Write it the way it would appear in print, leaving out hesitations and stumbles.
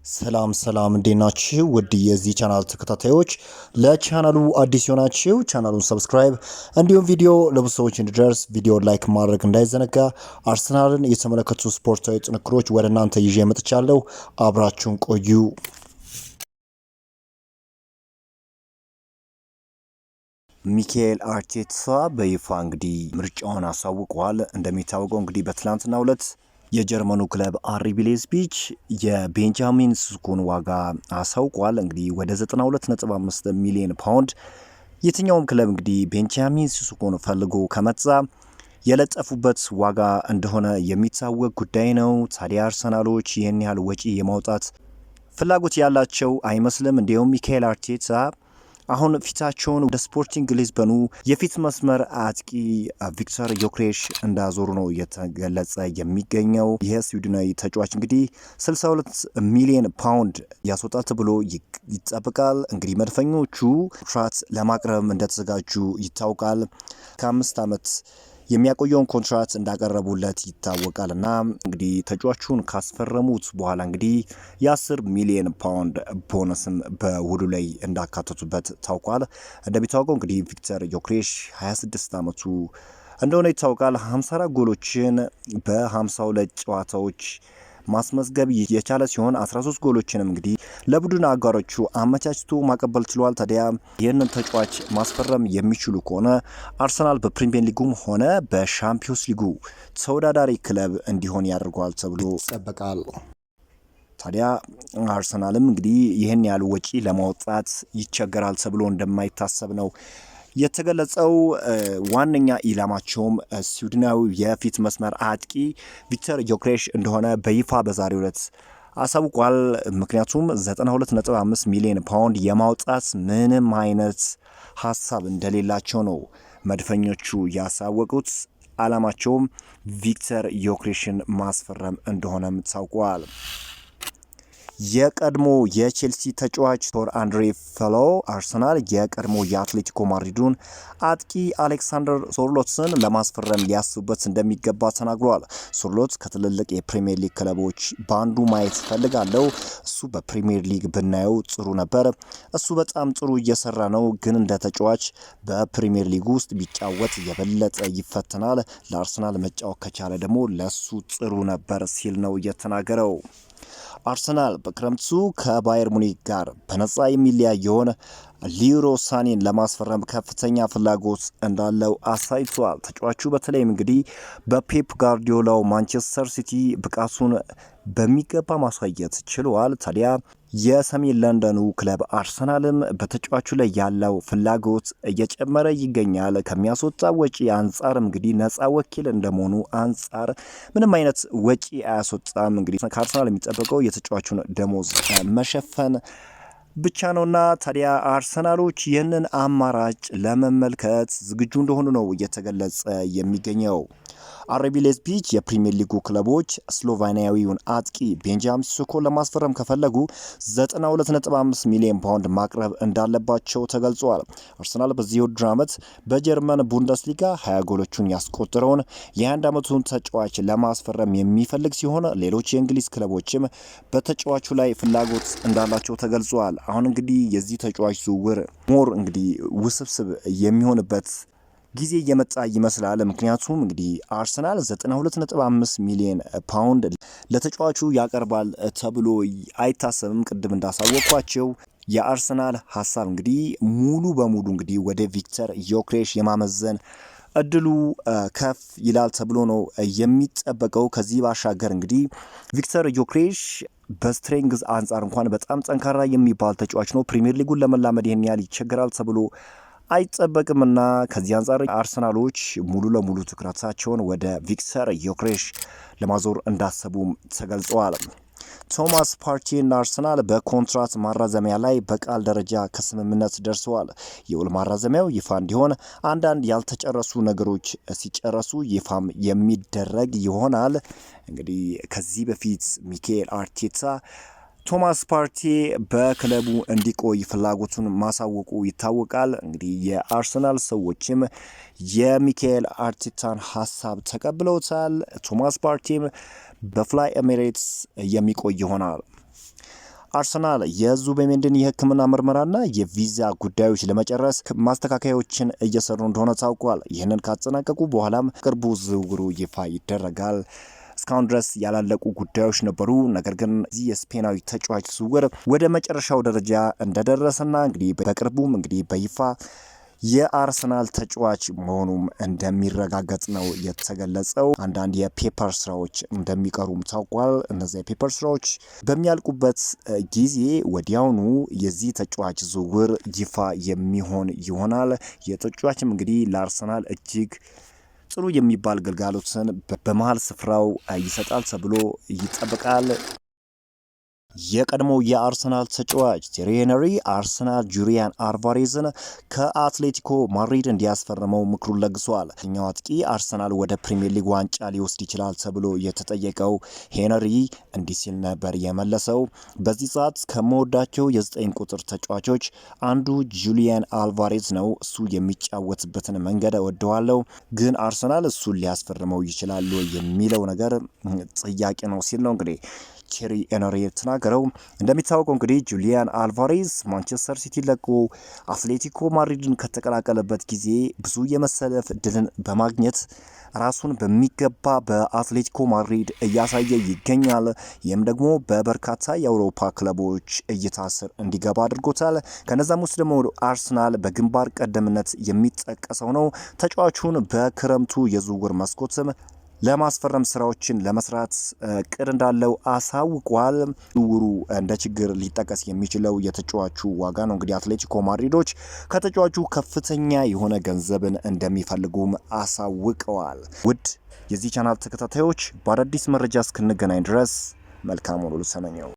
ሰላም እንዴት ናችሁ? ውድ የዚህ ቻናል ተከታታዮች፣ ለቻናሉ አዲስ የሆናችሁ ቻናሉን ሰብስክራይብ እንዲሁም ቪዲዮ ለብዙ ሰዎች እንዲደርስ ቪዲዮ ላይክ ማድረግ እንዳይዘነጋ። አርሰናልን የተመለከቱ ስፖርታዊ ጥንክሮች ወደ እናንተ ይዤ መጥቻለሁ። አብራችሁን ቆዩ። ሚካኤል አርቴታ በይፋ እንግዲህ ምርጫውን አሳውቋል። እንደሚታወቀው እንግዲህ በትላንትናው ዕለት የጀርመኑ ክለብ አርቢ ላይፕዚግ የቤንጃሚን ሴስኮን ዋጋ አሳውቋል። እንግዲህ ወደ 92.5 ሚሊዮን ፓውንድ የትኛውም ክለብ እንግዲህ ቤንጃሚን ሴስኮን ፈልጎ ከመጣ የለጠፉበት ዋጋ እንደሆነ የሚታወቅ ጉዳይ ነው። ታዲያ አርሰናሎች ይህን ያህል ወጪ የማውጣት ፍላጎት ያላቸው አይመስልም። እንዲሁም ሚካኤል አርቴታ አሁን ፊታቸውን ወደ ስፖርቲንግ ሊዝበኑ የፊት መስመር አጥቂ ቪክተር ዮክሬሽ እንዳዞሩ ነው እየተገለጸ የሚገኘው። ይህ ስዊድናዊ ተጫዋች እንግዲህ 62 ሚሊዮን ፓውንድ ያስወጣል ተብሎ ይጠበቃል። እንግዲህ መድፈኞቹ ኮንትራት ለማቅረብ እንደተዘጋጁ ይታወቃል። ከ5 ዓመት የሚያቆየውን ኮንትራት እንዳቀረቡለት ይታወቃል። እና እንግዲህ ተጫዋቹን ካስፈረሙት በኋላ እንግዲህ የ10 ሚሊዮን ፓውንድ ቦነስም በውሉ ላይ እንዳካተቱበት ታውቋል። እንደሚታወቀው እንግዲህ ቪክተር ዮክሬሽ 26 ዓመቱ እንደሆነ ይታወቃል። 54 ጎሎችን በ52 ጨዋታዎች ማስመዝገብ የቻለ ሲሆን 13 ጎሎችንም እንግዲህ ለቡድን አጋሮቹ አመቻችቶ ማቀበል ችሏል። ታዲያ ይህንን ተጫዋች ማስፈረም የሚችሉ ከሆነ አርሰናል በፕሪሚየር ሊጉም ሆነ በሻምፒዮንስ ሊጉ ተወዳዳሪ ክለብ እንዲሆን ያደርገዋል ተብሎ ይጠበቃል። ታዲያ አርሰናልም እንግዲህ ይህን ያህል ወጪ ለማውጣት ይቸገራል ተብሎ እንደማይታሰብ ነው የተገለጸው። ዋነኛ ኢላማቸውም ስዊድናዊ የፊት መስመር አጥቂ ቪክተር ዮክሬሽ እንደሆነ በይፋ በዛሬው ዕለት አሳውቋል። ምክንያቱም 92.5 ሚሊዮን ፓውንድ የማውጣት ምንም አይነት ሀሳብ እንደሌላቸው ነው መድፈኞቹ ያሳወቁት። አላማቸውም ቪክተር ዮክሬሽን ማስፈረም እንደሆነም ታውቋል። የቀድሞ የቼልሲ ተጫዋች ቶር አንድሬ ፈሎ አርሰናል የቀድሞ የአትሌቲኮ ማድሪዱን አጥቂ አሌክሳንደር ሶርሎትስን ለማስፈረም ሊያስቡበት እንደሚገባ ተናግሯል። ሶርሎት ከትልልቅ የፕሪሚየር ሊግ ክለቦች በአንዱ ማየት ፈልጋለሁ። እሱ በፕሪሚየር ሊግ ብናየው ጥሩ ነበር። እሱ በጣም ጥሩ እየሰራ ነው፣ ግን እንደ ተጫዋች በፕሪሚየር ሊግ ውስጥ ቢጫወት የበለጠ ይፈተናል። ለአርሰናል መጫወት ከቻለ ደግሞ ለሱ ጥሩ ነበር ሲል ነው የተናገረው። አርሰናል በክረምቱ ከባየር ሙኒክ ጋር በነፃ የሚለያየውን ሊሮ ሳኔን ለማስፈረም ከፍተኛ ፍላጎት እንዳለው አሳይቷል። ተጫዋቹ በተለይም እንግዲህ በፔፕ ጋርዲዮላው ማንቸስተር ሲቲ ብቃቱን በሚገባ ማሳየት ችሏል። ታዲያ የሰሜን ለንደኑ ክለብ አርሰናልም በተጫዋቹ ላይ ያለው ፍላጎት እየጨመረ ይገኛል። ከሚያስወጣ ወጪ አንጻር እንግዲህ ነፃ ወኪል እንደመሆኑ አንጻር ምንም አይነት ወጪ አያስወጣም። እንግዲህ ከአርሰናል የሚጠበቀው የተጫዋቹን ደሞዝ መሸፈን ብቻ ነውና ታዲያ አርሰናሎች ይህንን አማራጭ ለመመልከት ዝግጁ እንደሆኑ ነው እየተገለጸ የሚገኘው። አርቢ ላይፕዚግ የፕሪሚየር ሊጉ ክለቦች ስሎቬኒያዊውን አጥቂ ቤንጃሚን ሴስኮን ለማስፈረም ከፈለጉ 92.5 ሚሊዮን ፓውንድ ማቅረብ እንዳለባቸው ተገልጿል። አርሰናል በዚህ ውድድር ዓመት በጀርመን ቡንደስሊጋ 20 ጎሎቹን ያስቆጠረውን የ21 ዓመቱን ተጫዋች ለማስፈረም የሚፈልግ ሲሆን ሌሎች የእንግሊዝ ክለቦችም በተጫዋቹ ላይ ፍላጎት እንዳላቸው ተገልጿል። አሁን እንግዲህ የዚህ ተጫዋች ዝውውር ሞር እንግዲህ ውስብስብ የሚሆንበት ጊዜ እየመጣ ይመስላል። ምክንያቱም እንግዲህ አርሰናል 92.5 ሚሊዮን ፓውንድ ለተጫዋቹ ያቀርባል ተብሎ አይታሰብም። ቅድም እንዳሳወቅኳቸው የአርሰናል ሀሳብ እንግዲህ ሙሉ በሙሉ እንግዲህ ወደ ቪክተር ዮክሬሽ የማመዘን እድሉ ከፍ ይላል ተብሎ ነው የሚጠበቀው። ከዚህ ባሻገር እንግዲህ ቪክተር ዮክሬሽ በስትሬንግዝ አንጻር እንኳን በጣም ጠንካራ የሚባል ተጫዋች ነው። ፕሪሚየር ሊጉን ለመላመድ ይህን ያህል ይቸገራል ተብሎ አይጠበቅምና ከዚህ አንጻር አርሰናሎች ሙሉ ለሙሉ ትኩረታቸውን ወደ ቪክተር ዮክሬሽ ለማዞር እንዳሰቡም ተገልጸዋል። ቶማስ ፓርቲና አርሰናል በኮንትራት ማራዘሚያ ላይ በቃል ደረጃ ከስምምነት ደርሰዋል። የውል ማራዘሚያው ይፋ እንዲሆን አንዳንድ ያልተጨረሱ ነገሮች ሲጨረሱ ይፋም የሚደረግ ይሆናል። እንግዲህ ከዚህ በፊት ሚካኤል አርቴታ ቶማስ ፓርቲ በክለቡ እንዲቆይ ፍላጎቱን ማሳወቁ ይታወቃል። እንግዲህ የአርሰናል ሰዎችም የሚካኤል አርቴታን ሀሳብ ተቀብለውታል። ቶማስ ፓርቲም በፍላይ ኤሚሬትስ የሚቆይ ይሆናል። አርሰናል የዙቤሜንዲን የሕክምና ምርመራና የቪዛ ጉዳዮች ለመጨረስ ማስተካከያዎችን እየሰሩ እንደሆነ ታውቋል። ይህንን ካጠናቀቁ በኋላም ቅርቡ ዝውውሩ ይፋ ይደረጋል። እስካሁን ድረስ ያላለቁ ጉዳዮች ነበሩ። ነገር ግን እዚህ የስፔናዊ ተጫዋች ዝውውር ወደ መጨረሻው ደረጃ እንደደረሰና እንግዲህ በቅርቡም እንግዲህ በይፋ የአርሰናል ተጫዋች መሆኑም እንደሚረጋገጥ ነው የተገለጸው። አንዳንድ የፔፐር ስራዎች እንደሚቀሩም ታውቋል። እነዚያ የፔፐር ስራዎች በሚያልቁበት ጊዜ ወዲያውኑ የዚህ ተጫዋች ዝውውር ይፋ የሚሆን ይሆናል። የተጫዋችም እንግዲህ ለአርሰናል እጅግ ጥሩ የሚባል ግልጋሎትን በመሃል ስፍራው ይሰጣል ተብሎ ይጠበቃል። የቀድሞው የአርሰናል ተጫዋች ቴሪ ሄንሪ አርሰናል ጁሊያን አልቫሬዝን ከአትሌቲኮ ማድሪድ እንዲያስፈርመው ምክሩን ለግሷል። እኛው አጥቂ አርሰናል ወደ ፕሪሚየር ሊግ ዋንጫ ሊወስድ ይችላል ተብሎ የተጠየቀው ሄንሪ እንዲህ ሲል ነበር የመለሰው። በዚህ ሰዓት ከመወዳቸው የ9 ቁጥር ተጫዋቾች አንዱ ጁሊያን አልቫሬዝ ነው። እሱ የሚጫወትበትን መንገድ እወደዋለሁ፣ ግን አርሰናል እሱን ሊያስፈርመው ይችላሉ የሚለው ነገር ጥያቄ ነው ሲል ነው እንግዲህ ቴሪ ሄንሪ የተናገረው። እንደሚታወቀው እንግዲህ ጁሊያን አልቫሬዝ ማንቸስተር ሲቲ ለቆ አትሌቲኮ ማድሪድን ከተቀላቀለበት ጊዜ ብዙ የመሰለፍ እድልን በማግኘት ራሱን በሚገባ በአትሌቲኮ ማድሪድ እያሳየ ይገኛል። ይህም ደግሞ በበርካታ የአውሮፓ ክለቦች እይታ ስር እንዲገባ አድርጎታል። ከነዛም ውስጥ ደግሞ አርሰናል በግንባር ቀደምነት የሚጠቀሰው ነው። ተጫዋቹን በክረምቱ የዝውውር መስኮትም ለማስፈረም ስራዎችን ለመስራት እቅድ እንዳለው አሳውቋል። ዝውውሩ እንደ ችግር ሊጠቀስ የሚችለው የተጫዋቹ ዋጋ ነው። እንግዲህ አትሌቲኮ ማድሪዶች ከተጫዋቹ ከፍተኛ የሆነ ገንዘብን እንደሚፈልጉም አሳውቀዋል። ውድ የዚህ ቻናል ተከታታዮች በአዳዲስ መረጃ እስክንገናኝ ድረስ መልካም ሁሉ ተመኘው።